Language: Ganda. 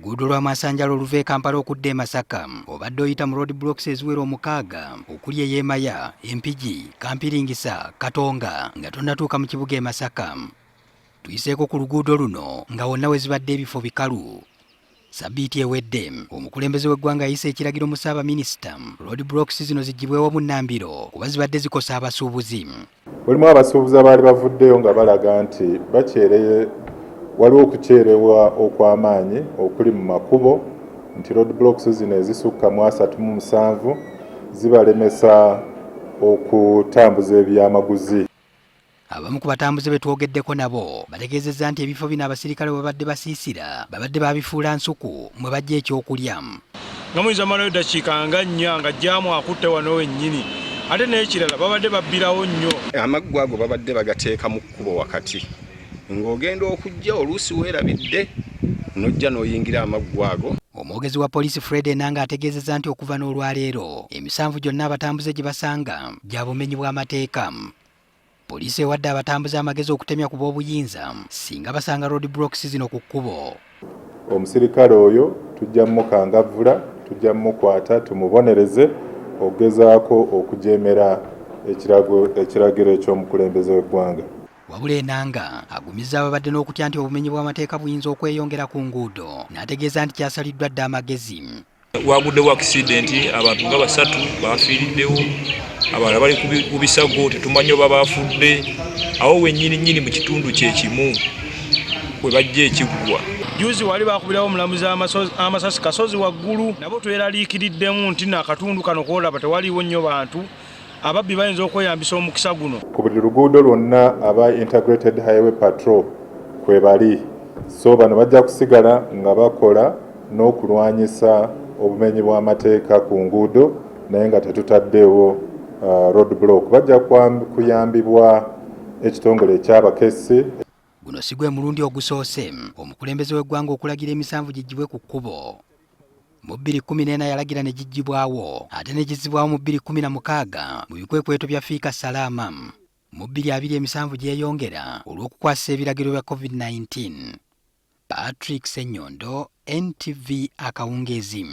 Oluguudo lwa Masanjalo oluva e Kampala okudda e Masaka obadde oyita mu roadblocks eziwera 6 okuli eYemaya, Empigi, Kampiringisa, Katonga nga tonnatuuka mu kibuga e Masaka. Tuyiseeko ku luguudo luno nga wonna we zibadde ebifo bikalu. Sabbiiti ewedde omukulembeze w'eggwanga yayise ekiragiro mu Ssaabaminisita roadblocks zino ziggyibwewo mu Nnambiro kuba zibadde zikosa abasuubuzi. Mulimu abasuubuzi abaali bavuddeyo nga balaga nti bakyereye waliwo okukyerebwa okw'amaanyi okuli mu makubo nti roadblocks zino ezisukka mu 37 zibalemesa okutambuza ebyamaguzi. Abamu ku batambuze be twogeddeko nabo bategeezezza nti ebifo bino abasirikale bwe babadde basiisira babadde babifuula nsuku mwe bajja ekyokulya. Nga muyinza malayo eddakiika nga 4 nga jjaamu akutte wano wennyini ate n'ekirala babadde babbirawo nnyo. Amaggwa ago babadde bagateeka mu kkubo wakati ng'ogenda okujja oluusi weerabidde n'ojja n'oyingira amaggwa ago. Omwogezi wa poliisi Fred Enanga ategeezezza nti okuva n'olwaleero emisanvu gyonna abatambuze gye basanga gya bumenyi bw'amateeka. Poliisi ewadde abatambuze amagezi okutemya ku b'obuyinza singa basanga roadblocks zino ku kkubo. Omusirikale oyo tujja mukangavvula, tujja mukwata tumubonereze okugezaako okujeemera ekiragiro eky'omukulembeze w'eggwanga. Wabula Enanga agumizza ababadde n'okutya nti obumenyi bw'amateeka buyinza okweyongera ku nguudo n'ategeeza nti kyasaliddwa dda amagezi. Waguddewo akisidenti abantu nga 3 bafiiriddewo abalala bali ku bisago tetumanyi oba baafudde awo wennyini mu kitundu kyekimu bwe bajja ekiggwa. Juzi wali bakubirawo omulamuzi amasasi kasozi waggulu nabo tweraliikiriddemu nti n'akatundu kano koolaba tewaliiwo nnyo bantu ababbi bayinza okweyambisa omukisa guno. Ku buli luguudo lwonna aba integrated highway patrol kwe bali, so bano bajja kusigala nga bakola n'okulwanyisa obumenyi bw'amateeka ku nguudo naye nga tetutaddewo roadblock. Bajja kuyambibwa ekitongole eky'abakessi. Guno si gwe mulundi ogusoose omukulembeze w'eggwanga okulagira emisanvu giggyibwe ku kkubo. Mu 2014 yalagira ne giggyibwawo ate ne gizzibwawo mu 2016 mu bikwekweto bya Fiika Salama. Mu 2020 emisanvu gyeyongera olw'okukwasisa ebiragiro bya COVID-19. Patrick Ssenyondo, NTV Akawungeezi.